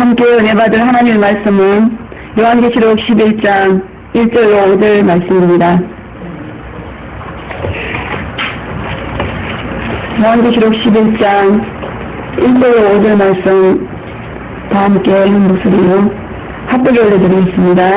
함께 은혜 받을 하나님의 말씀은 요한계시록 11장 1절로 5절 말씀입니다. 요한계시록 11장 1절로 5절 말씀 다 함께 한 목소리로 합독에 올려드리겠습니다.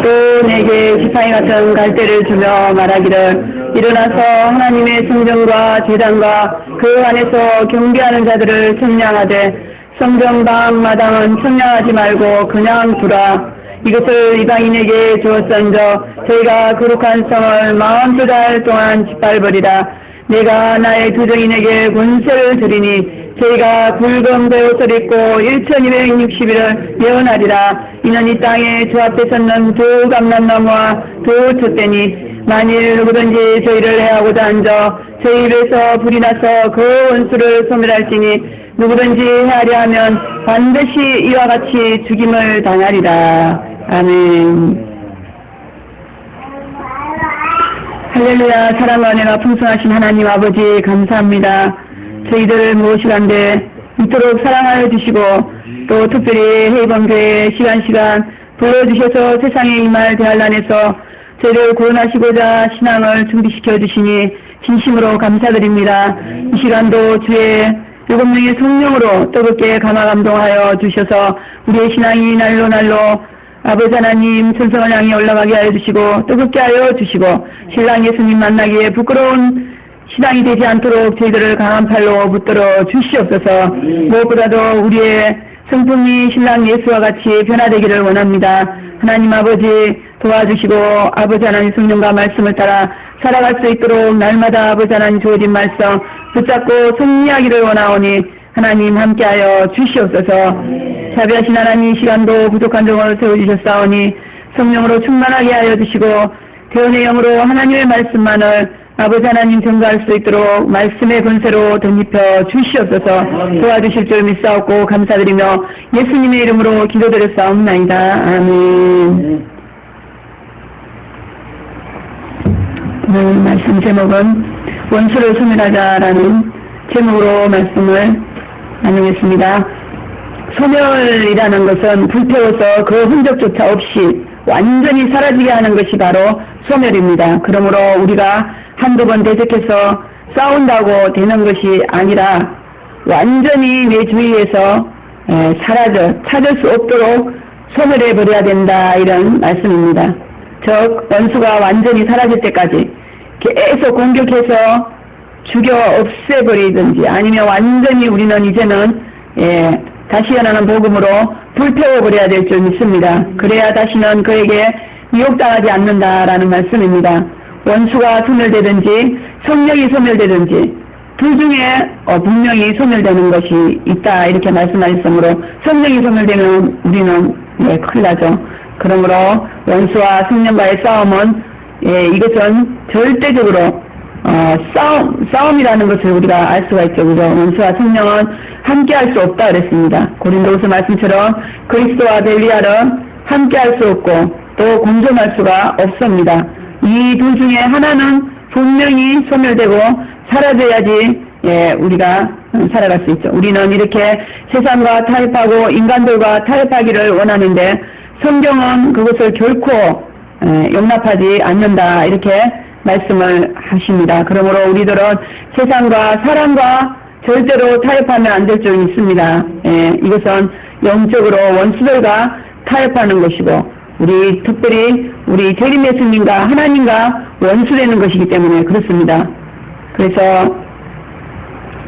또 내게 지팡이 같은 갈대를 주며 말하기를 일어나서 하나님의 성전과 제단과 그 안에서 경배하는 자들을 청량하되 성전 마당은 청량하지 말고 그냥 두라. 이것을 이방인에게 주었은저 저희가 거룩한 성을 42달 동안 짓밟으리라. 내가 나의 두정인에게 권세를 주리니 저희가 붉은 베옷을 입고 1260일을 예언하리라. 이는 이 땅에 주 앞에 섰는 두 감람나무와 두 촛대니 만일 누구든지 저희를 해하고자 앉아 저희 입에서 불이 나서 그 원수를 소멸할지니 누구든지 해하려 하면 반드시 이와 같이 죽임을 당하리라. 아멘. 할렐루야. 사랑과 은혜가 풍성하신 하나님 아버지 감사합니다. 저희들을 무엇이간데 이토록 사랑하여 주시고 또 특별히 해방교회 시간 불러주셔서 세상에 임할 대환란에서 저희를 구원하시고자 신앙을 준비시켜 주시니 진심으로 감사드립니다. 이 시간도 주의 7명의 성령으로 뜨겁게 감화 감동하여 주셔서 우리의 신앙이 날로 아버지 하나님 천성을 향해 올라가게 하여 주시고 뜨겁게 하여 주시고 신랑 예수님 만나기에 부끄러운 신앙이 되지 않도록 저희들을 강한 팔로 붙들어 주시옵소서. 무엇보다도 우리의 성품이 신랑 예수와 같이 변화되기를 원합니다. 하나님 아버지 도와주시고 아버지 하나님 성령과 말씀을 따라 살아갈 수 있도록 날마다 아버지 하나님 주어진 말씀 붙잡고 승리하기를 원하오니 하나님 함께하여 주시옵소서. 자비하신 하나님 이 시간도 부족한 종을 세워주셨사오니 성령으로 충만하게 하여 주시고 대언의 영으로 하나님의 말씀만을 아버지 하나님 증거할 수 있도록 말씀의 권세로 덧입혀 주시옵소서. 도와주실 줄 믿사옵고 감사드리며 예수님의 이름으로 기도드렸사옵나이다. 아멘. 오늘 말씀 제목은 원수를 소멸하자라는 제목으로 말씀을 나누겠습니다. 소멸이라는 것은 불태워서 그 흔적조차 없이 완전히 사라지게 하는 것이 바로 소멸입니다. 그러므로 우리가 한두 번 대적해서 싸운다고 되는 것이 아니라 완전히 내 주위에서 찾을 수 없도록 소멸해버려야 된다, 이런 말씀입니다. 즉 원수가 완전히 사라질 때까지 계속 공격해서 죽여 없애버리든지 아니면 완전히 우리는 이제는 다시 일어나는 복음으로 불태워버려야 될 줄 믿습니다. 그래야 다시는 그에게 미혹당하지 않는다라는 말씀입니다. 원수가 소멸되든지 성령이 소멸되든지 둘 중에 분명히 소멸되는 것이 있다, 이렇게 말씀하셨으므로 성령이 소멸되면 우리는 큰일 나죠. 그러므로 원수와 성령과의 싸움은 이것은 절대적으로 싸움이라는 것을 우리가 알 수가 있죠. 그죠? 원수와 성령은 함께 할 수 없다 그랬습니다. 고린도후서 말씀처럼 그리스도와 벨리알은 함께 할 수 없고 또 공존할 수가 없습니다. 이 둘 중에 하나는 분명히 소멸되고 사라져야지 우리가 살아갈 수 있죠. 우리는 이렇게 세상과 타협하고 인간들과 타협하기를 원하는데 성경은 그것을 결코 용납하지 않는다, 이렇게 말씀을 하십니다. 그러므로 우리들은 세상과 사람과 절대로 타협하면 안 될 줄 믿습니다. 이것은 영적으로 원수들과 타협하는 것이고 특별히 우리 재림 예수님과 하나님과 원수되는 것이기 때문에 그렇습니다. 그래서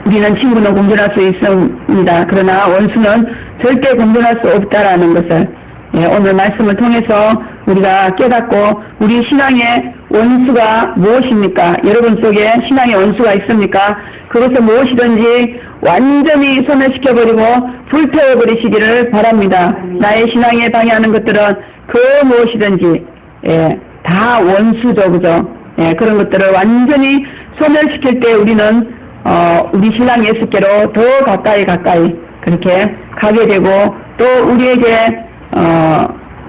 우리는 친구는 공존할 수 있습니다. 그러나 원수는 절대 공존할 수 없다라는 것을 오늘 말씀을 통해서 우리가 깨닫고 우리 신앙의 원수가 무엇입니까? 여러분 속에 신앙의 원수가 있습니까? 그것을 무엇이든지 완전히 소멸시켜버리고 불태워버리시기를 바랍니다. 나의 신앙에 방해하는 것들은 그 무엇이든지 다 원수죠. 그죠? 그런 것들을 완전히 소멸시킬 때 우리는 우리 신랑 예수께로 더 가까이 그렇게 가게 되고 또 우리에게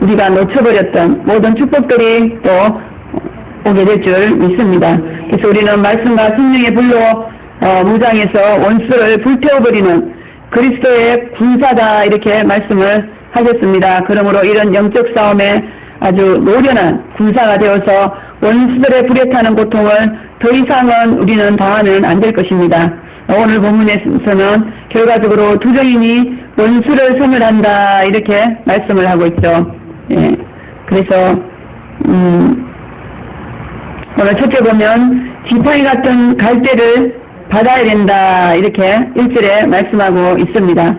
우리가 놓쳐버렸던 모든 축복들이 또 오게 될 줄 믿습니다. 그래서 우리는 말씀과 성령의 불로 무장해서 원수를 불태워버리는 그리스도의 군사다 이렇게 말씀을 하셨습니다. 그러므로 이런 영적 싸움에 아주 노련한 군사가 되어서 원수들의 불에 타는 고통을 더 이상은 우리는 당하면 안 될 것입니다. 오늘 본문에서는 결과적으로 두 정인이 원수를 소멸한다 이렇게 말씀을 하고 있죠. 예. 그래서 오늘 첫째 보면 지팡이 같은 갈대를 받아야 된다 이렇게 1절에 말씀하고 있습니다.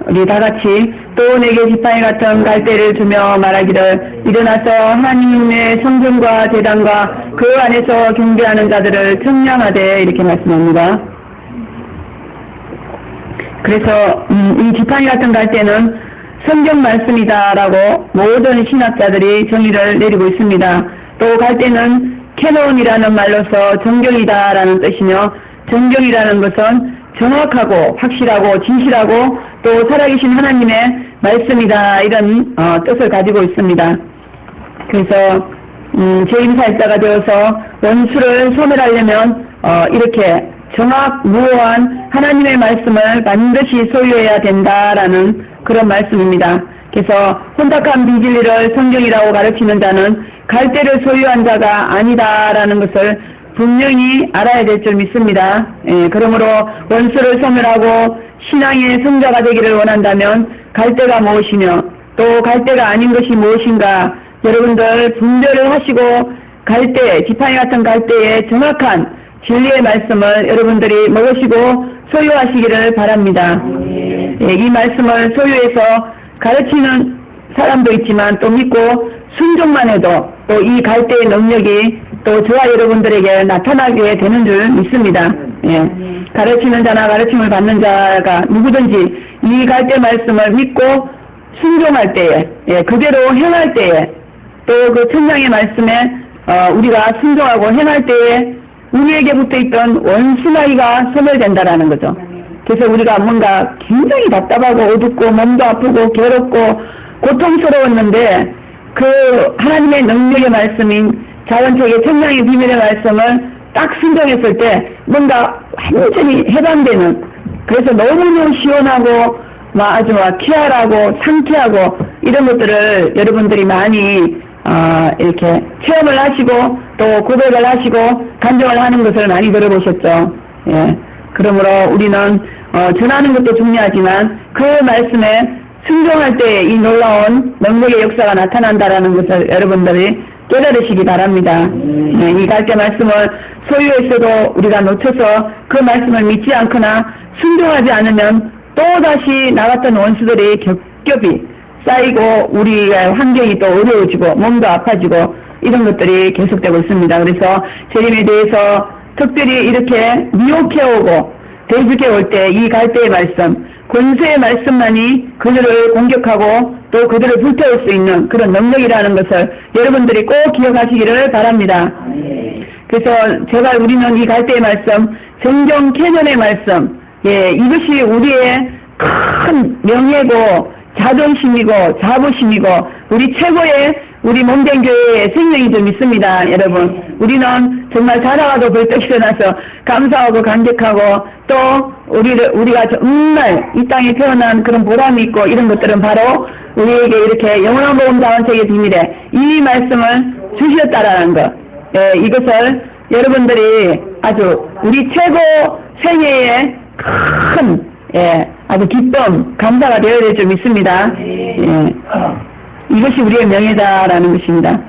우리 다같이 또 내게 지팡이 같은 갈대를 주며 말하기를 일어나서 하나님의 성전과 제단과 그 안에서 경배하는 자들을 청량하되 이렇게 말씀합니다. 그래서 이 지팡이 같은 갈대는 성경 말씀이다라고 모든 신학자들이 정의를 내리고 있습니다. 또 갈대는 캐논이라는 말로서 정경이다라는 뜻이며 정경이라는 것은 정확하고 확실하고 진실하고 또 살아계신 하나님의 말씀이다 이런 뜻을 가지고 있습니다. 그래서 제2사역자가 되어서 원수를 소멸하려면 이렇게 정확무오한 하나님의 말씀을 반드시 소유해야 된다라는 그런 말씀입니다. 그래서 혼탁한 비진리를 성경이라고 가르치는 자는 갈대를 소유한 자가 아니다라는 것을 분명히 알아야 될 줄 믿습니다. 그러므로 원수를 소멸하고 신앙의 성자가 되기를 원한다면 갈대가 무엇이며 또 갈대가 아닌 것이 무엇인가 여러분들 분별을 하시고 갈대, 지팡이 같은 갈대의 정확한 진리의 말씀을 여러분들이 먹으시고 소유하시기를 바랍니다. 이 말씀을 소유해서 가르치는 사람도 있지만 또 믿고 순종만 해도 또 이 갈대의 능력이 또 저와 여러분들에게 나타나게 되는 줄 믿습니다. 가르치는 자나 가르침을 받는 자가 누구든지 이 갈대 말씀을 믿고 순종할 때에 그대로 행할 때에 또 그 천장의 말씀에 우리가 순종하고 행할 때에 우리에게 붙어있던 원수마귀가 소멸된다라는 거죠. 그래서 우리가 뭔가 굉장히 답답하고 어둡고 몸도 아프고 괴롭고 고통스러웠는데 그 하나님의 능력의 말씀인 자원책의 천장의 비밀의 말씀을 딱 순종했을 때 뭔가 완전히 해방되는 그래서 너무너무 시원하고 아주 쾌활하고 상쾌하고 이런 것들을 여러분들이 많이 이렇게 체험을 하시고 또 고백을 하시고 간증을 하는 것을 많이 들어보셨죠. 그러므로 우리는 전하는 것도 중요하지만 그 말씀에 순종할 때 이 놀라운 능력의 역사가 나타난다라는 것을 여러분들이 깨달으시기 바랍니다. 이 갈대 말씀을 소유했어도 우리가 놓쳐서 그 말씀을 믿지 않거나 순종하지 않으면 또다시 나 같은 원수들이 겹겹이 쌓이고 우리의 환경이 또 어려워지고 몸도 아파지고 이런 것들이 계속되고 있습니다. 그래서 재림에 대해서 특별히 이렇게 미혹해 오고 대적해 올 때 이 갈대의 말씀, 권세의 말씀만이 그들을 공격하고 또 그들을 불태울 수 있는 그런 능력이라는 것을 여러분들이 꼭 기억하시기를 바랍니다. 그래서 제발 우리는 이 갈대의 말씀, 정경 캐년의 말씀, 이것이 우리의 큰 명예고 자존심이고 자부심이고 우리 최고의 우리 몸된 교회의 생명인 줄 믿습니다. 여러분 우리는 정말 자라가도 벌떡 일어나서 감사하고 감격하고 또 우리가 정말 이 땅에 태어난 그런 보람이 있고 이런 것들은 바로 우리에게 이렇게 영원한 복음 자원책의 비밀에 이 말씀을 주셨다라는 것. 이것을 여러분들이 아주 우리 최고 생애의 큰 아주 기쁨, 감사가 되어야 될 줄 믿습니다. 이것이 우리의 명예다라는 것입니다.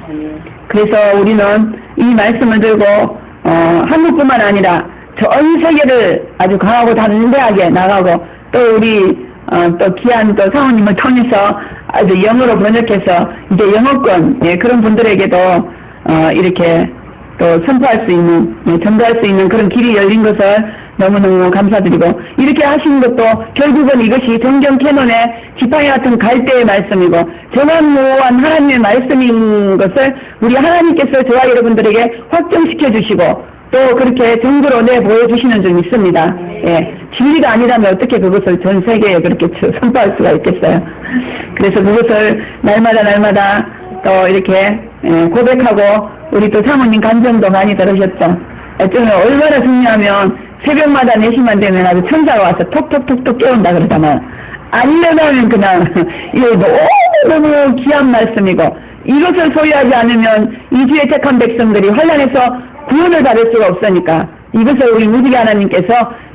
그래서 우리는 이 말씀을 들고 한국뿐만 아니라 전 세계를 아주 강하고 담대하게 나가고 또 우리 또 귀한 또 사모님을 통해서 아주 영어로 번역해서 이제 영어권 그런 분들에게도 이렇게 또 선포할 수 있는 전달할 수 있는 그런 길이 열린 것을 너무너무 감사드리고 이렇게 하시는 것도 결국은 이것이 정경 캐논의 지팡이 같은 갈대의 말씀이고 정확무오한 하나님의 말씀인 것을 우리 하나님께서 저와 여러분들에게 확정시켜 주시고 또 그렇게 정부로 보여주시는 줄 믿습니다. 진리가 아니라면 어떻게 그것을 전 세계에 그렇게 선포할 수가 있겠어요. 그래서 그것을 날마다 또 이렇게 고백하고 우리 또 사모님 간증도 많이 들으셨죠. 얼마나 중요하면 새벽마다 4시만 되면 아주 천사가 와서 톡톡톡톡 깨운다 그러잖아요. 안 일어나면 그냥 이거 너무 귀한 말씀이고 이것을 소유하지 않으면 이 주에 택한 백성들이 환난에서 구원을 받을 수가 없으니까 이것을 우리 무지개 하나님께서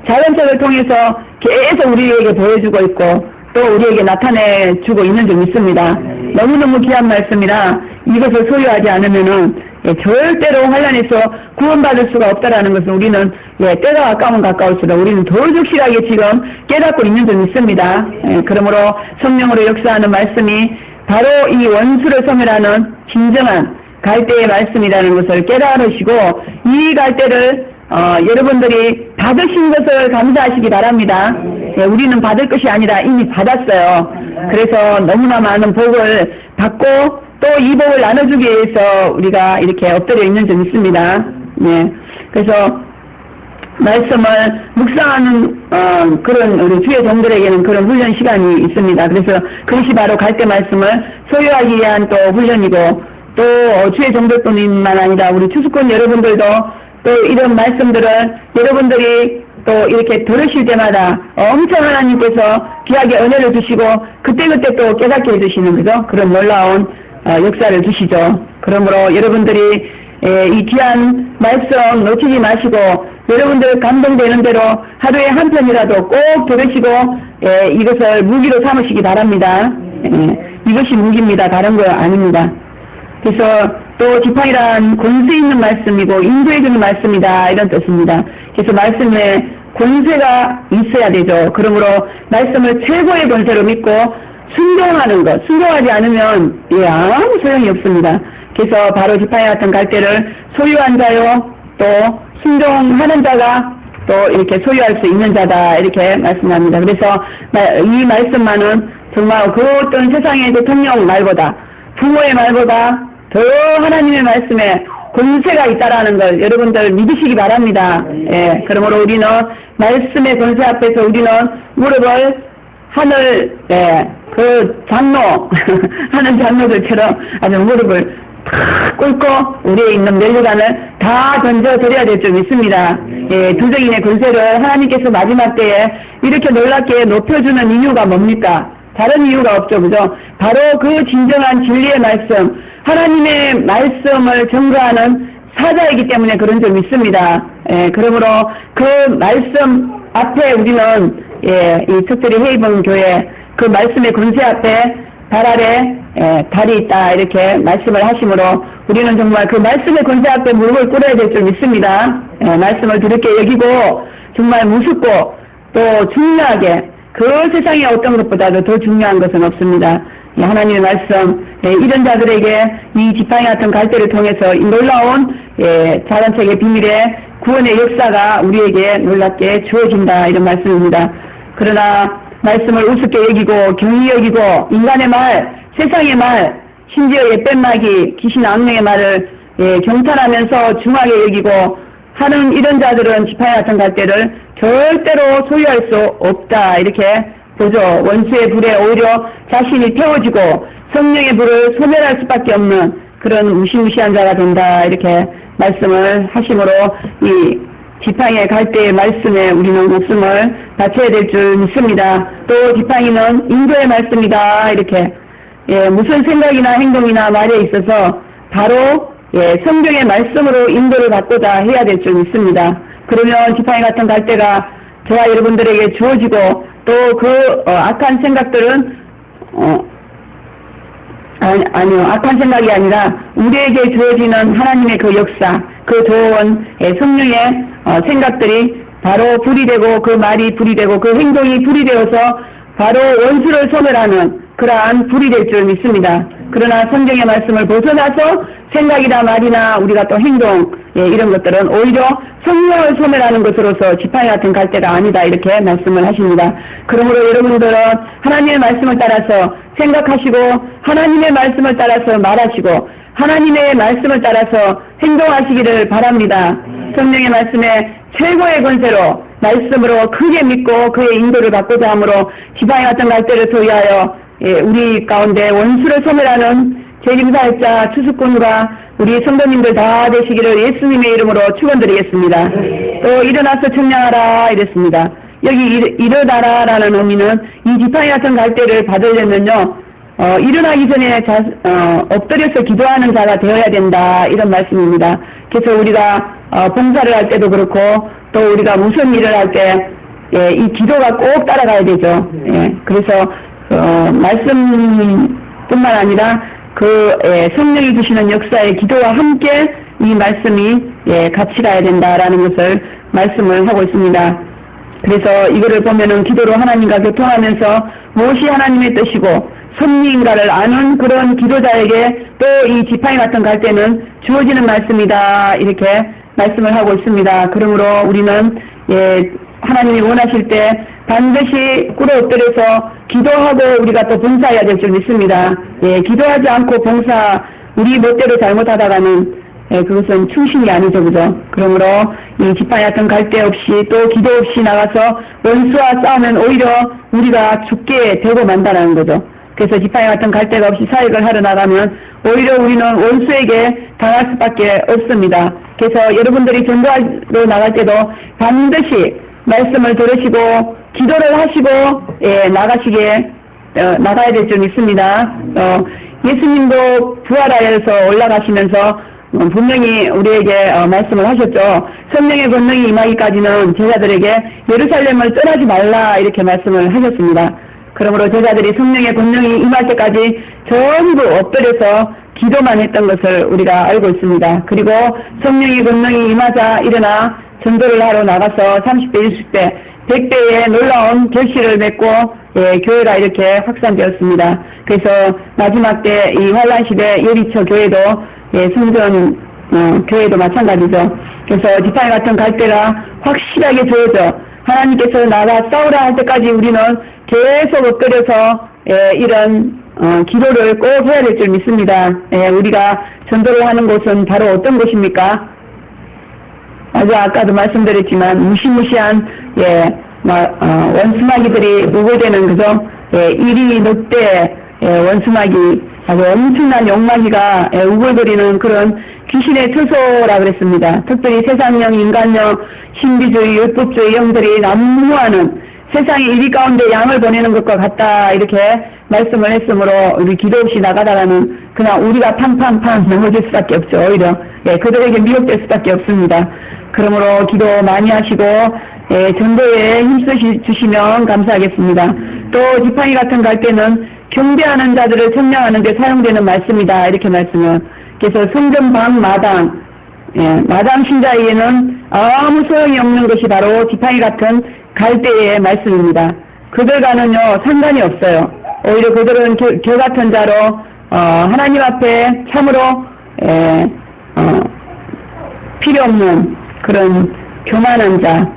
자연책을 통해서 계속 우리에게 보여주고 있고 또 우리에게 나타내주고 있는 줄 믿습니다. 너무너무 귀한 말씀이라 이것을 소유하지 않으면은 절대로 환난에서 구원받을 수가 없다라는 것을 우리는 때가 가까우면 가까울수록 우리는 더 확실하게 지금 깨닫고 있는 줄 믿습니다. 그러므로 성령으로 역사하는 말씀이 바로 이 원수를 소멸하는 진정한 갈대의 말씀이라는 것을 깨달으시고 이 갈대를 여러분들이 받으신 것을 감사하시기 바랍니다. 우리는 받을 것이 아니라 이미 받았어요. 그래서 너무나 많은 복을 받고 또 이 복을 나눠주기 위해서 우리가 이렇게 엎드려 있는 줄 믿습니다. 그래서 말씀을 묵상하는 그런 우리 주의 종들에게는 그런 훈련 시간이 있습니다. 그래서 그것이 바로 갈대 말씀을 소유하기 위한 또 훈련이고 또 주의 종들뿐만 아니라 우리 추수꾼 여러분들도 또 이런 말씀들을 여러분들이 또 이렇게 들으실 때마다 엄청 하나님께서 귀하게 은혜를 주시고 그때그때 또 깨닫게 해주시는 거죠. 그런 놀라운 역사를 주시죠. 그러므로 여러분들이 이 귀한 말씀 놓치지 마시고 여러분들 감동되는 대로 하루에 한 편이라도 꼭 들으시고 이것을 무기로 삼으시기 바랍니다. 이것이 무기입니다. 다른 거 아닙니다. 그래서 또 지팡이란 권세 있는 말씀이고 인도해주는 말씀이다 이런 뜻입니다. 그래서 말씀에 권세가 있어야 되죠. 그러므로 말씀을 최고의 권세로 믿고 순종하는 것, 순종하지 않으면 아무 소용이 없습니다. 그래서 바로 지팡이 같은 갈대를 소유한 자요 또 순종하는 자가 또 이렇게 소유할 수 있는 자다 이렇게 말씀합니다. 그래서 이 말씀만은 정말 그 어떤 세상의 대통령 말보다 부모의 말보다 더 하나님의 말씀에 권세가 있다라는 걸 여러분들 믿으시기 바랍니다. 그러므로 우리는 말씀의 권세 앞에서 우리는 무릎을 하늘 그 장로 하는 장로들처럼 아주 무릎을 탁 꿇고 우리에 있는 멸류관을 다 던져드려야 될 줄 믿습니다. 두정인의 권세를 하나님께서 마지막 때에 이렇게 놀랍게 높여주는 이유가 뭡니까? 다른 이유가 없죠. 그죠? 바로 그 진정한 진리의 말씀, 하나님의 말씀을 증거하는 사자이기 때문에 그런 줄 믿습니다. 그러므로 그 말씀 앞에 우리는 이 특별히 헤이븐 교회 그 말씀의 권세 앞에 달 아래 달이 있다 이렇게 말씀을 하심으로 우리는 정말 그 말씀의 권세 앞에 무릎을 꿇어야 될 줄 믿습니다. 말씀을 들을게 여기고 정말 무섭고 또 중요하게 그 세상의 어떤 것보다도 더 중요한 것은 없습니다. 하나님의 말씀 이런 자들에게 이 지팡이 같은 갈대를 통해서 이 놀라운 자란책의 비밀의 구원의 역사가 우리에게 놀랍게 주어진다 이런 말씀입니다. 그러나 말씀을 우습게 여기고 경히 여기고 인간의 말, 세상의 말, 심지어 옛뱀마귀, 귀신 악령의 말을 경탄하면서 중하게 여기고 하는 이런 자들은 지팡이 같은 갈대를 절대로 소유할 수 없다 이렇게 보죠. 원수의 불에 오히려 자신이 태워지고 성령의 불을 소멸할 수밖에 없는 그런 무시무시한 자가 된다 이렇게 말씀을 하심으로 이 지팡이의 갈대의 말씀에 우리는 목숨을 바쳐야 될 줄 믿습니다. 또 지팡이는 인도의 말씀이다 이렇게 무슨 생각이나 행동이나 말에 있어서 바로 성경의 말씀으로 인도를 받고자 해야 될 줄 믿습니다. 그러면 지팡이 같은 갈대가 저와 여러분들에게 주어지고 또 그 악한 생각들은 아니요 악한 생각이 아니라 우리에게 주어지는 하나님의 그 역사 그 좋은 성령의 생각들이 바로 불이 되고 그 말이 불이 되고 그 행동이 불이 되어서 바로 원수를 소멸하는 그러한 불이 될 줄 믿습니다. 그러나 성경의 말씀을 벗어나서 생각이나 말이나 우리가 또 행동 이런 것들은 오히려 성령을 소멸하는 것으로서 지팡이 같은 갈대가 아니다 이렇게 말씀을 하십니다. 그러므로 여러분들은 하나님의 말씀을 따라서 생각하시고 하나님의 말씀을 따라서 말하시고 하나님의 말씀을 따라서 행동하시기를 바랍니다. 성령의 말씀에 최고의 권세로 말씀으로 크게 믿고 그의 인도를 받고자 함으로 지팡이 같은 갈대를 소유하여 우리 가운데 원수를 소멸하는 재림사역자 추수꾼과 우리 성도님들 다 되시기를 예수님의 이름으로 축원드리겠습니다. 또 일어나서 청량하라 이랬습니다. 여기 일어나라라는 의미는 이 지팡이 같은 갈대를 받으려면요, 일어나기 전에 엎드려서 기도하는 자가 되어야 된다 이런 말씀입니다. 그래서 우리가 봉사를 할 때도 그렇고 또 우리가 무슨 일을 할 때 이 기도가 꼭 따라가야 되죠. 그래서 말씀뿐만 아니라 성령이 주시는 역사의 기도와 함께 이 말씀이 같이 가야 된다라는 것을 말씀을 하고 있습니다. 그래서 이거를 보면은 기도로 하나님과 교통하면서 무엇이 하나님의 뜻이고 섭리인가를 아는 그런 기도자에게 또 이 지팡이 같은 갈대는 주어지는 말씀이다 이렇게 말씀을 하고 있습니다. 그러므로 우리는 하나님이 원하실 때 반드시 꿇어 엎드려서 기도하고 우리가 또 봉사해야 될 줄 믿습니다. 기도하지 않고 봉사 우리 멋대로 잘못하다가는 그것은 충신이 아니죠, 그죠? 그러므로 이 지팡이 같은 갈대 없이 또 기도 없이 나가서 원수와 싸우면 오히려 우리가 죽게 되고 만다는 거죠. 그래서 지팡이 같은 갈대가 없이 사역을 하러 나가면 오히려 우리는 원수에게 당할 수밖에 없습니다. 그래서 여러분들이 전도하러 나갈 때도 반드시 말씀을 들으시고 기도를 하시고 나가야 될 줄 믿습니다. 예수님도 부활하여서 올라가시면서 분명히 우리에게 말씀을 하셨죠. 성령의 권능이 임하기까지는 제자들에게 예루살렘을 떠나지 말라 이렇게 말씀을 하셨습니다. 그러므로 제자들이 성령의 권능이 임할 때까지 전부 엎드려서 기도만 했던 것을 우리가 알고 있습니다. 그리고 성령의 권능이 임하자 일어나 전도를 하러 나가서 30배, 60배, 100배의 놀라운 결실을 맺고 교회가 이렇게 확산되었습니다. 그래서 마지막 때 이 환란 시대 여리초 교회도 성전 교회도 마찬가지죠. 그래서 지팡이 같은 갈대가 확실하게 주어져 하나님께서 나가 싸우라 할 때까지 우리는 계속 엎드려서 이런 기도를 꼭 해야 될 줄 믿습니다. 우리가 전도를 하는 곳은 바로 어떤 곳입니까? 아까도 말씀드렸지만 무시무시한 원수마귀들이 우거되는 그죠? 이리 늑대 원수마귀 아주 엄청난 용마귀가 우글거리는 그런 귀신의 처소라 그랬습니다. 특별히 세상령, 인간령, 신비주의, 율법주의 영들이 난무하는 세상의 이리 가운데 양을 보내는 것과 같다 이렇게 말씀을 했으므로 우리 기도 없이 나가다가는 그냥 우리가 팡팡팡 넘어질 수밖에 없죠. 오히려 그들에게 미혹될 수밖에 없습니다. 그러므로 기도 많이 하시고 전도에 힘쓰시면 감사하겠습니다. 또 지팡이 같은 갈대는 경배하는 자들을 청량하는 데 사용되는 말씀이다 이렇게 말씀을. 그래서 성전 방 마당 마당 신자에게는 아무 소용이 없는 것이 바로 지팡이 같은 갈대의 말씀입니다. 그들과는요 상관이 없어요. 오히려 그들은 겨 같은 자로 하나님 앞에 참으로 필요 없는 그런 교만한 자,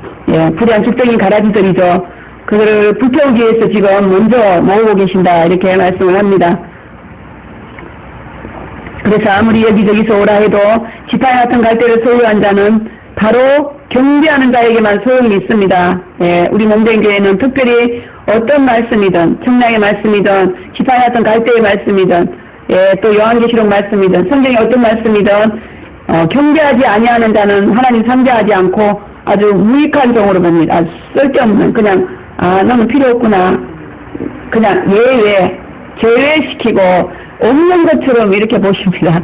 불의한 죽덩이 가라지들이죠. 그들을 불태우기 위해서 지금 먼저 모으고 계신다 이렇게 말씀을 합니다. 그래서 아무리 여기저기서 오라 해도 지팡이 같은 갈대를 소유한 자는 바로 경배하는 자에게만 소용이 있습니다. 우리 몸된교회는 특별히 어떤 말씀이든 청량의 말씀이든 지팡이 같은 갈대의 말씀이든 또 요한계시록 말씀이든 성경의 어떤 말씀이든 경배하지 아니하는 자는 하나님 상대하지 않고 아주 무익한 종으로 봅니다. 아주 쓸데없는 그냥 너는 필요 없구나 그냥 제외시키고 없는 것처럼 이렇게 보십니다.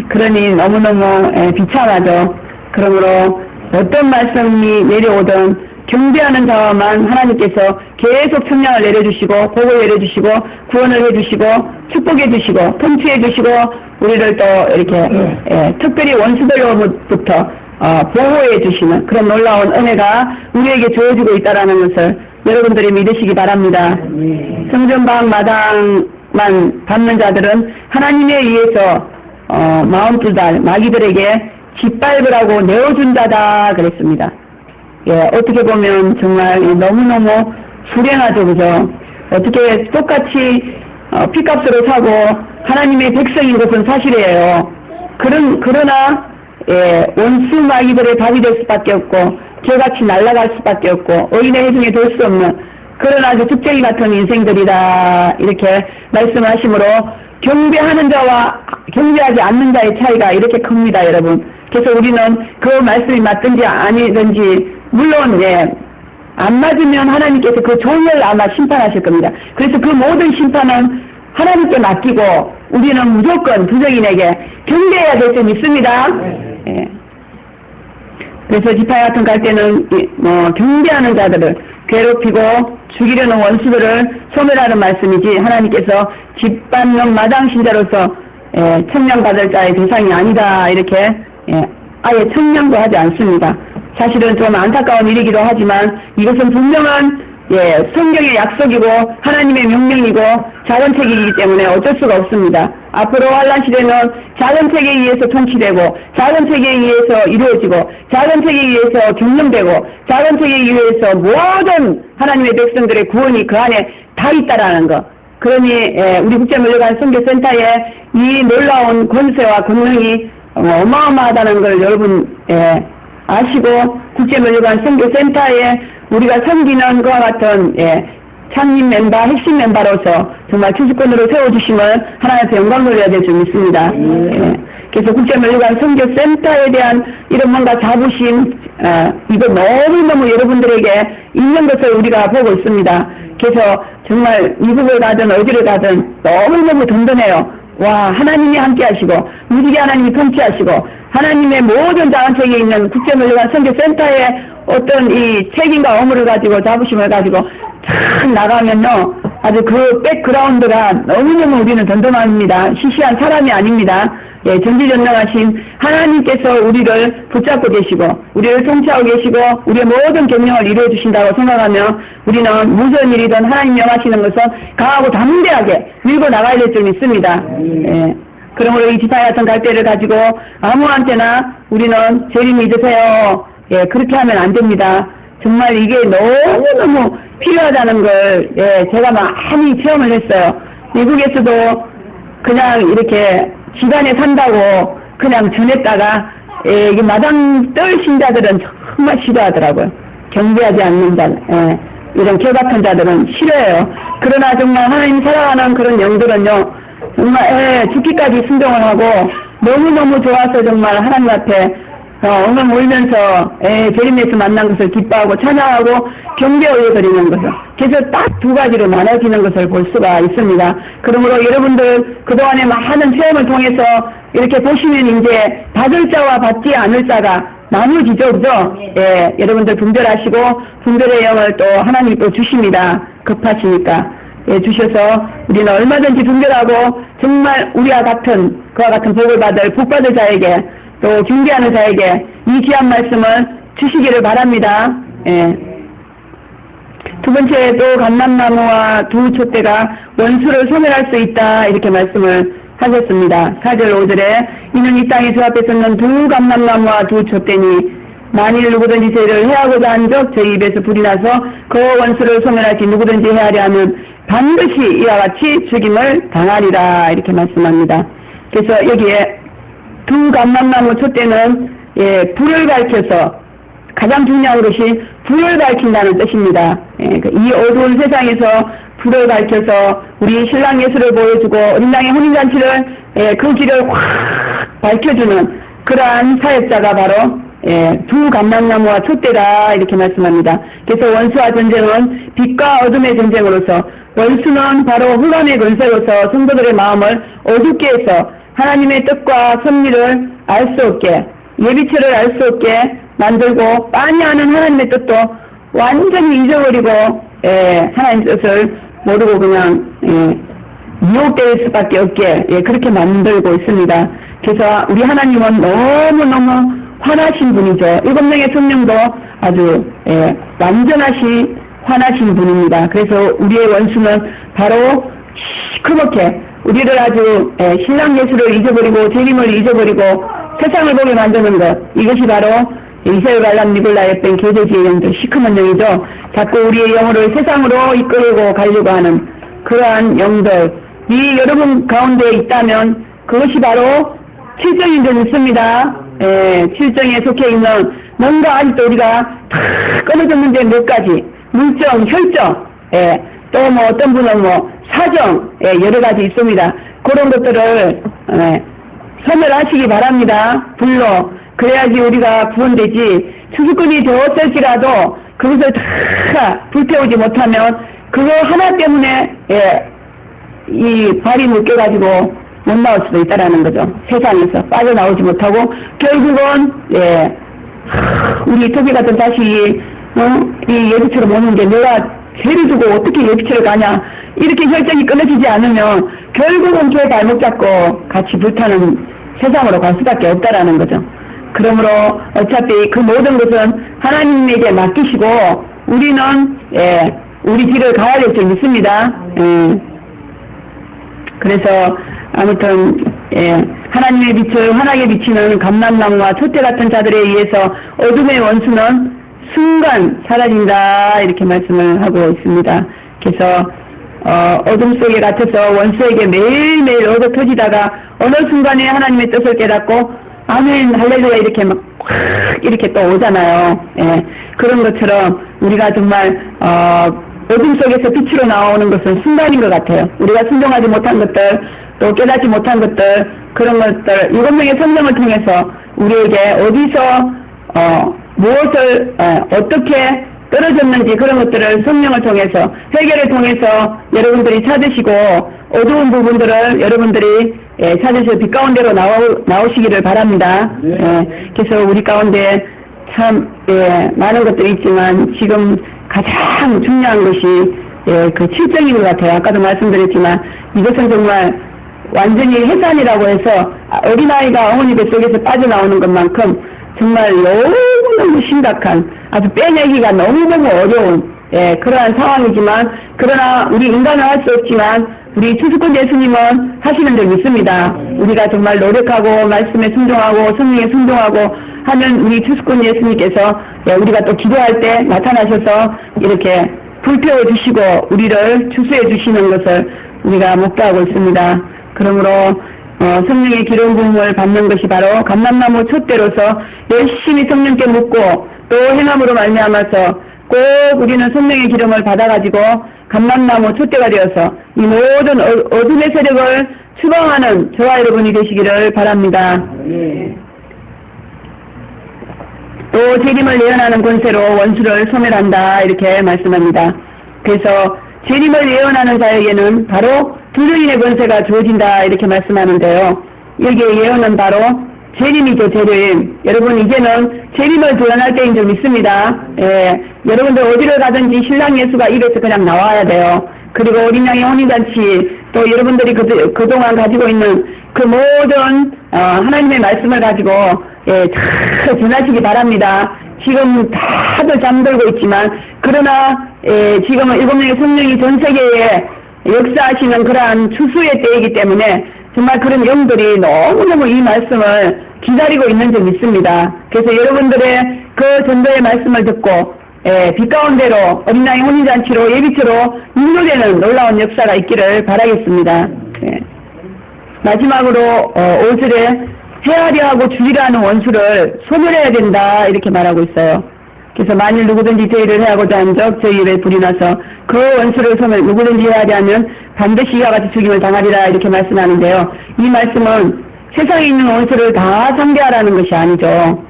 그러니 너무너무 비참하죠. 그러므로 어떤 말씀이 내려오든 경배하는 자와만 하나님께서 계속 청량을 내려주시고 복을 내려주시고 구원을 해주시고 축복해주시고 통치해주시고 우리를 또 이렇게 특별히 원수들로부터 보호해주시는 그런 놀라운 은혜가 우리에게 주어지고 있다는 것을 여러분들이 믿으시기 바랍니다. 성전방 마당만 받는 자들은 하나님에 의해서 42달 마귀들에게 짓밟으라고 내어준 자다 그랬습니다. 어떻게 보면 정말 너무너무 불행하죠, 그죠? 어떻게 똑같이 피값으로 사고 하나님의 백성인 것은 사실이에요. 그러나 원수 마귀들의 밥이 될 수밖에 없고 개같이 날아갈 수밖에 없고 의인의 회중에 될 수 없는 그런 아주 죽쟁이 같은 인생들이다 이렇게 말씀하시므로 경배하는 자와 경배하지 않는 자의 차이가 이렇게 큽니다. 여러분 그래서 우리는 그 말씀이 맞든지 아니든지 물론 안 맞으면 하나님께서 그 종을 아마 심판하실 겁니다. 그래서 그 모든 심판은 하나님께 맡기고 우리는 무조건 부정인에게 경배해야 될 줄 믿습니다. 그래서 지파에 같은 갈 때는 경배하는 자들을 괴롭히고 죽이려는 원수들을 소멸하는 말씀이지 하나님께서 짓밟는 마당신자로서 청량받을 자의 대상이 아니다 이렇게 아예 청량도 하지 않습니다. 사실은 좀 안타까운 일이기도 하지만 이것은 분명한 성경의 약속이고 하나님의 명령이고 자연책이기 때문에 어쩔 수가 없습니다. 앞으로 환란 시대는 자연책에 의해서 통치되고 자연책에 의해서 이루어지고 자연책에 의해서 경영되고 자연책에 의해서 모든 하나님의 백성들의 구원이 그 안에 다 있다라는 것. 그러니 우리 국제물류관 선교센터의 이 놀라운 권세와 권능이 어마어마하다는 걸 여러분 아시고 국제물류관 선교센터에 우리가 섬기는 것과 같은 창립 멤버, 핵심 멤버로서 정말 주주권으로 세워주심을 하나님께 영광 돌려야 될 줄 믿습니다. 그래서 국제물류관 선교센터에 대한 이런 뭔가 자부심 이거 너무너무 여러분들에게 있는 것을 우리가 보고 있습니다. 그래서 정말 미국을 가든 어디를 가든 너무너무 든든해요. 와, 하나님이 함께 하시고 무지개 하나님이 통치하시고 하나님의 모든 자원책에 있는 국제물류관 선교센터의 어떤 이 책임과 의무를 가지고 자부심을 가지고 참 나가면요 아주 그 백그라운드가 너무너무 우리는 든든합니다. 시시한 사람이 아닙니다. 전지전능하신 하나님께서 우리를 붙잡고 계시고 우리를 통치하고 계시고 우리의 모든 경영을 이루어 주신다고 생각하며 우리는 무슨 일이든 하나님 명하시는 것은 강하고 담대하게 밀고 나가야 될 줄 믿습니다. 그러므로 이 지파에 같은 갈대를 가지고 아무한테나 우리는 재림 믿으세요. 그렇게 하면 안 됩니다. 정말 이게 너무너무 필요하다는 걸 제가 많이 체험을 했어요. 미국에서도 그냥 이렇게 집안에 산다고 그냥 전했다가 이게 마당 떨 신자들은 정말 싫어하더라고요. 경배하지 않는 자, 이런 개박한 자들은 싫어해요. 그러나 정말 하나님 사랑하는 그런 영들은요 정말 죽기까지 순종을 하고 너무너무 좋아서 정말 하나님 앞에 엉엉 울면서 재림에서 만난 것을 기뻐하고 찬양하고 경배 올려드리는 것을 그래서 딱 두 가지로 나눠지는 것을 볼 수가 있습니다. 그러므로 여러분들 그동안에 많은 체험을 통해서 이렇게 보시면 이제 받을 자와 받지 않을 자가 나누어지죠, 그죠? 여러분들 분별하시고 분별의 영을 또 하나님이 또 주십니다. 급하시니까 주셔서 우리는 얼마든지 분별하고 정말 우리와 같은 그와 같은 복을 받을 복받을 자에게 또 경배하는 자에게 이 귀한 말씀을 주시기를 바랍니다. 두 번째 또 감람나무와 두 촛대가 원수를 소멸할 수 있다 이렇게 말씀을 하셨습니다. 4절 5절에 이는 이 땅에 주 앞에 섰는 두 감람나무와 두 촛대니 만일 누구든지 죄를 해하고자 한적 저희 입에서 불이 나서 그 원수를 소멸하지 누구든지 해하려 하면 반드시 이와 같이 죽임을 당하리라 이렇게 말씀합니다. 그래서 여기에 두 감람나무 촛대는 불을 밝혀서 가장 중요한 것이 불을 밝힌다는 뜻입니다. 이 어두운 세상에서 불을 밝혀서 우리 신랑 예수를 보여주고 어린양의 혼인잔치를 그 길을 확 밝혀주는 그러한 사역자가 바로 두 감람나무와 촛대다 이렇게 말씀합니다. 그래서 원수와 전쟁은 빛과 어둠의 전쟁으로서 원수는 바로 흑암의 권세로서 성도들의 마음을 어둡게 해서 하나님의 뜻과 섭리를 알 수 없게 예비처를 알 수 없게 만들고 빤히 아는 하나님의 뜻도 완전히 잊어버리고 하나님 뜻을 모르고 그냥 미혹될 수밖에 없게 그렇게 만들고 있습니다. 그래서 우리 하나님은 너무너무 환하신 분이죠. 7명의 성령도 아주 완전하신 환하신 분입니다. 그래서 우리의 원수는 바로 시커멓게 우리를 아주 신랑 예수를 잊어버리고 재림을 잊어버리고 세상을 보게 만드는 것 이것이 바로 이스라엘 갈람 니골라의 뺀 계제지의 영들 시커먼 영이죠. 자꾸 우리의 영혼을 세상으로 이끌고 가려고 하는 그러한 영들 이 여러분 가운데 있다면 그것이 바로 칠정인 줄 믿습니다. 칠정에 속해 있는 뭔가 아직도 우리가 다 끊어졌는데 몇 가지 물정, 혈정 또 뭐 어떤 분은 뭐 사정 여러 가지 있습니다. 그런 것들을 소멸하시기 바랍니다. 불로 그래야지 우리가 구원되지. 추수꾼이 되었을지라도 그것을 다 불태우지 못하면 그거 하나 때문에 이 발이 묶여가지고 못 나올 수도 있다라는 거죠. 세상에서 빠져나오지 못하고 결국은 우리 토비 같은 자식이 이 예비처럼 오는 게 내가 죄를 두고 어떻게 예비처를 가냐 이렇게 결정이 끊어지지 않으면 결국은 죄 발목 잡고 같이 불타는 세상으로 갈 수밖에 없다라는 거죠. 그러므로 어차피 그 모든 것은 하나님에게 맡기시고 우리는 우리 길을 가야 될 줄 믿습니다. 그래서 아무튼 하나님의 빛을 환하게 비치는 감람나무와 촛대 같은 자들에 의해서 어둠의 원수는 순간 사라진다 이렇게 말씀을 하고 있습니다. 그래서 어둠 속에 갇혀서 원수에게 매일매일 얻어 터지다가 어느 순간에 하나님의 뜻을 깨닫고 아멘 할렐루야 이렇게 막 이렇게 또 오잖아요. 그런 것처럼 우리가 정말 어둠 속에서 빛으로 나오는 것은 순간인 것 같아요. 우리가 순종하지 못한 것들 또 깨닫지 못한 것들 그런 것들 7명의 성령을 통해서 우리에게 어디서 무엇을 어떻게 떨어졌는지 그런 것들을 성령을 통해서 회개를 통해서 여러분들이 찾으시고 어두운 부분들을 여러분들이 찾으셔서 빛 가운데로 나오시기를 바랍니다. 그래서 우리 가운데 참 많은 것들이 있지만 지금 가장 중요한 것이 그 칠정인 것 같아요. 아까도 말씀드렸지만 이것은 정말 완전히 해산이라고 해서 어린아이가 어머니 뱃속에서 빠져나오는 것만큼 정말 너무너무 심각한 아주 빼내기가 너무너무 어려운 그러한 상황이지만 그러나 우리 인간은 할 수 없지만 우리 추수꾼 예수님은 하시는 줄 믿습니다. 우리가 정말 노력하고 말씀에 순종하고 성령에 순종하고 하는 우리 추수꾼 예수님께서 우리가 또 기도할 때 나타나셔서 이렇게 불태워 주시고 우리를 추수해 주시는 것을 우리가 목도하고 있습니다. 그러므로 성령의 기름 부음을 받는 것이 바로 감람나무 촛대로서 열심히 성령께 묻고 또 행함으로 말미암아서 꼭 우리는 성령의 기름을 받아가지고 감람나무 촛대가 되어서 이 모든 어둠의 세력을 추방하는 저와 여러분이 되시기를 바랍니다. 또 재림을 예언하는 권세로 원수를 소멸한다 이렇게 말씀합니다. 그래서 재림을 예언하는 자에게는 바로 두려인의 권세가 주어진다 이렇게 말씀하는데요. 여기에 예언은 바로 재림이죠. 재림. 여러분 이제는 재림을 예언할 때인 줄 믿습니다. 여러분들 어디를 가든지 신랑 예수가 입에서 그냥 나와야 돼요. 그리고 어린 양의 혼인잔치 또 여러분들이 그동안 가지고 있는 그 모든 하나님의 말씀을 가지고 잘 전하시기 바랍니다. 지금 다들 잠들고 있지만 그러나 지금은 7명의 성령이 전 세계에 역사하시는 그러한 추수의 때이기 때문에 정말 그런 영들이 너무너무 이 말씀을 기다리고 있는 줄 믿습니다. 그래서 여러분들의 그 전도의 말씀을 듣고 빛 가운데로 어린 양의 혼인잔치로 예비처로 인도되는 놀라운 역사가 있기를 바라겠습니다. 마지막으로 5절에 헤아려 하고 죽이려 하는 원수를 소멸해야 된다 이렇게 말하고 있어요. 그래서 만일 누구든지 저희를 해하고자 한 적 저희 입에 불이 나서 그 원수를 소멸 누구든지 해하려 하면 반드시 이와 같이 죽임을 당하리라 이렇게 말씀하는데요. 이 말씀은 세상에 있는 원수를 다 상대하라는 것이 아니죠.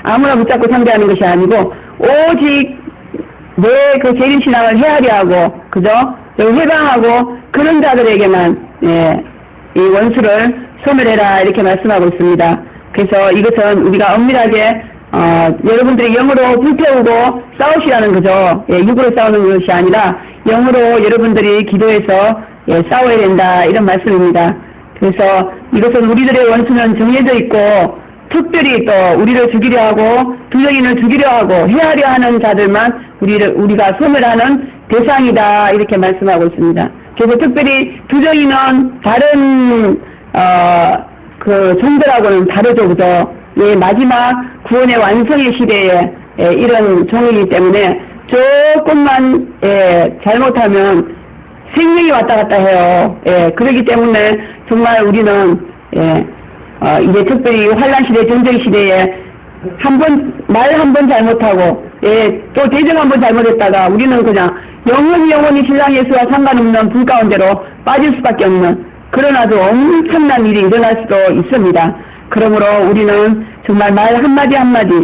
아무나 붙잡고 상대하는 것이 아니고 오직 내 그 재림신앙을 헤아려 하고 그죠? 해방하고 그런 자들에게만 이 원수를 소멸해라 이렇게 말씀하고 있습니다. 그래서 이것은 우리가 엄밀하게 여러분들이 영으로 불태우고 싸우시라는 거죠. 육으로 싸우는 것이 아니라 영으로 여러분들이 기도해서 싸워야 된다 이런 말씀입니다. 그래서 이것은 우리들의 원수는 정해져 있고 특별히 또 우리를 죽이려 하고 두정인을 죽이려 하고 해하려 하는 자들만 우리가 소멸하는 대상이다 이렇게 말씀하고 있습니다. 그래서 특별히 두정인은 다른 그 종들하고는 다르죠, 그죠? 마지막 구원의 완성의 시대에 이런 종이기 때문에 조금만 잘못하면 생명이 왔다 갔다 해요. 그렇기 때문에 정말 우리는 이제 특별히 환란 시대, 전쟁 시대에 말 한 번 잘못하고 또 대정 한 번 잘못했다가 우리는 그냥 영원히 신랑 예수와 상관없는 불 가운데로 빠질 수밖에 없는 그런 아주 엄청난 일이 일어날 수도 있습니다. 그러므로 우리는 정말 말 한마디 한마디,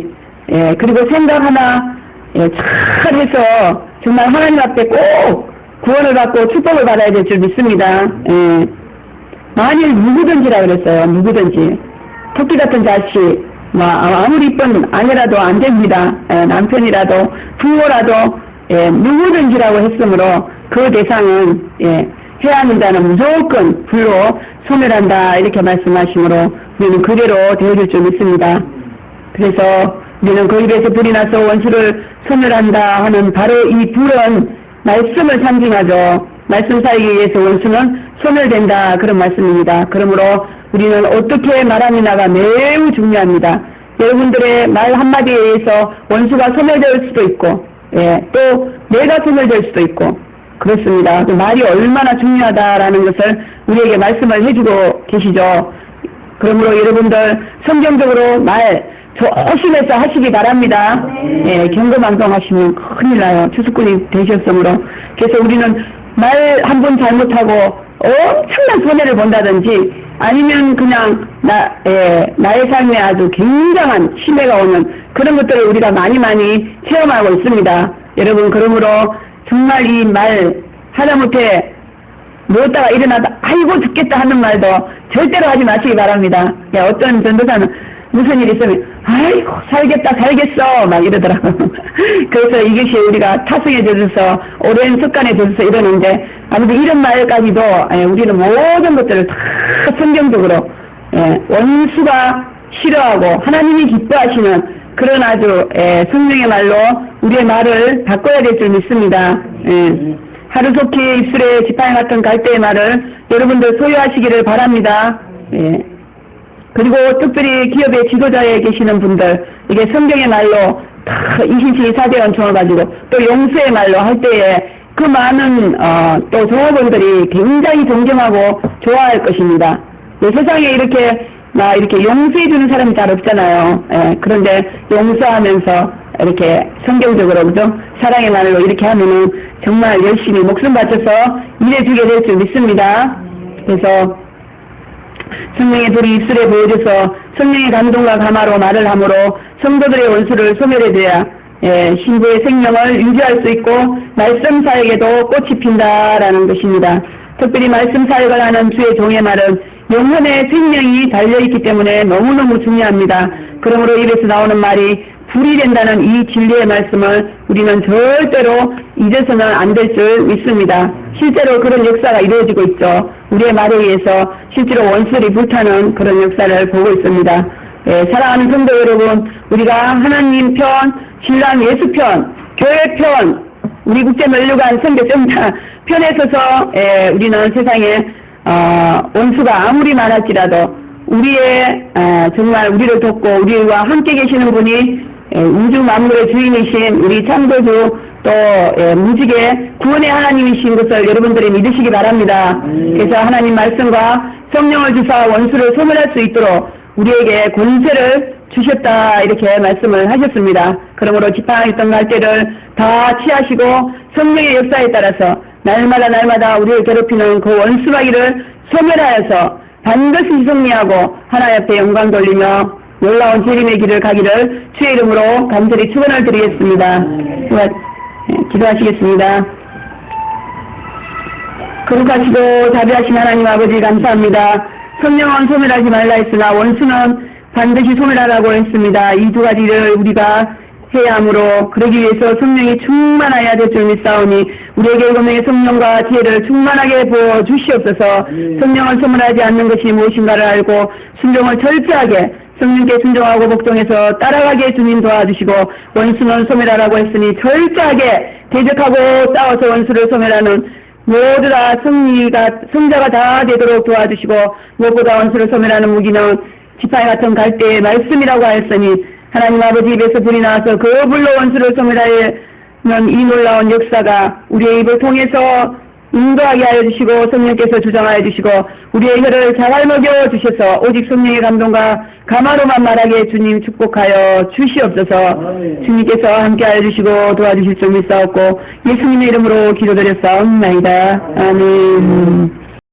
예, 그리고 생각 하나, 예, 잘 해서 정말 하나님 앞에 꼭 구원을 받고 축복을 받아야 될 줄 믿습니다. 예. 만일 누구든지라 그랬어요. 누구든지. 토끼 같은 자식, 아무리 이쁜 아내라도 안 됩니다. 예, 남편이라도, 부모라도, 예, 누구든지라고 했으므로 그 대상은, 예, 해야 하는 자는 무조건 불로 소멸한다. 이렇게 말씀하시므로 우리는 그대로 되어줄 줄 믿습니다. 그래서 우리는 그 입에서 불이 나서 원수를 소멸한다 하는 바로 이 불은 말씀을 상징하죠. 말씀 살기 위해서 원수는 소멸된다. 그런 말씀입니다. 그러므로 우리는 어떻게 말하느냐가 매우 중요합니다. 여러분들의 말 한마디에 의해서 원수가 소멸될 수도 있고, 예, 또 내가 소멸될 수도 있고, 그렇습니다. 그 말이 얼마나 중요하다라는 것을 우리에게 말씀을 해주고 계시죠. 그러므로 여러분들 성경적으로 말 조심해서 하시기 바랍니다. 예, 경거망동하시면 큰일 나요. 추수꾼이 되셨으므로. 그래서 우리는 말 한 번 잘못하고 엄청난 손해를 본다든지 아니면 그냥 나의 삶에 아주 굉장한 심해가 오는 그런 것들을 우리가 많이 체험하고 있습니다. 여러분, 그러므로 정말 이 말 하다못해 누웠다가 일어나다 아이고 죽겠다 하는 말도 절대로 하지 마시기 바랍니다. 야, 어떤 전도사는 무슨 일이 있으면 아이고 살겠어 막 이러더라고. 그래서 이것이 우리가 타성해져서 오랜 습관에 들어서 이러는데 아무튼 이런 말까지도 우리는 모든 것들을 다 성경적으로 원수가 싫어하고 하나님이 기뻐하시는 그런 아주 성령의 말로 우리의 말을 바꿔야 될 줄 믿습니다. 하루속히 입술에 지팡이 같은 갈대의 말을 여러분들 소유하시기를 바랍니다. 그리고 특별히 기업의 지도자에 계시는 분들, 이게 성경의 말로 다 24대 원총을 가지고 또 용서의 말로 할 때에 그 많은 또 종업원들이 굉장히 존경하고 좋아할 것입니다. 세상에 이렇게 용서해주는 사람이 잘 없잖아요. 그런데 용서하면서 이렇게 성경적으로 그죠? 사랑의 말로 이렇게 하면은 정말 열심히 목숨 바쳐서 일해주게 될 줄 믿습니다. 그래서 성령의 불이 입술에 보여줘서 성령의 감동과 감화로 말을 함으로 성도들의 원수를 소멸해줘야 신부의 생명을 유지할 수 있고 말씀 사역에도 꽃이 핀다라는 것입니다. 특별히 말씀 사역을 하는 주의 종의 말은 영혼의 생명이 달려있기 때문에 너무너무 중요합니다. 그러므로 입에서 나오는 말이 불이 된다는 이 진리의 말씀을 우리는 절대로 잊어서는 안 될 줄 믿습니다. 실제로 그런 역사가 이루어지고 있죠. 우리의 말에 의해서 실제로 원수들이 불타는 그런 역사를 보고 있습니다. 사랑하는 성도 여러분, 우리가 하나님 편, 신랑 예수 편, 교회 편, 우리 국제면류관 선교센터 편에 서서 우리는 세상에 원수가 아무리 많았지라도 우리의 정말 우리를 돕고 우리와 함께 계시는 분이 우주 만물의 주인이신 우리 창조주 또 무지개 구원의 하나님이신 것을 여러분들이 믿으시기 바랍니다. 그래서 하나님 말씀과 성령을 주사 원수를 소멸할 수 있도록 우리에게 권세를 주셨다 이렇게 말씀을 하셨습니다. 그러므로 지팡이 있던 갈대를 다 취하시고 성령의 역사에 따라서 날마다 우리를 괴롭히는 그 원수마귀를 소멸하여서 반드시 승리하고 하나님 앞에 영광 돌리며 놀라운 재림의 길을 가기를 주의 이름으로 간절히 축원을 드리겠습니다. 기도하시겠습니다. 거룩하시고 자비하신 하나님 아버지 감사합니다. 성령은 소멸하지 말라 했으나 원수는 반드시 소멸하라고 했습니다. 이 두 가지를 우리가 해야 하므로 그러기 위해서 성령이 충만하여야 될 줄 믿사오니 우리에게 일곱명의 성령과 지혜를 충만하게 부어주시옵소서. 성령을 소멸하지 않는 것이 무엇인가를 알고 순종을 철저하게 성령께 순종하고 복종해서 따라가게 주님 도와주시고 원수는 소멸하라고 했으니 철저하게 대적하고 싸워서 원수를 소멸하는 모두 다 승자가 다 되도록 도와주시고 무엇보다 원수를 소멸하는 무기는 지팡이 같은 갈대의 말씀이라고 하였으니 하나님 아버지 입에서 불이 나와서 그 불로 원수를 소멸하는 이 놀라운 역사가 우리의 입을 통해서 인도하게 하여 주시고 성령께서 주장하여 주시고 우리의 혀를 잘 먹여 주셔서 오직 성령의 감동과 감화로만 말하게 주님 축복하여 주시옵소서. 주님께서 함께하여 주시고 도와주실 줄 믿사옵고 예수님의 이름으로 기도드렸사옵나이다. 아멘.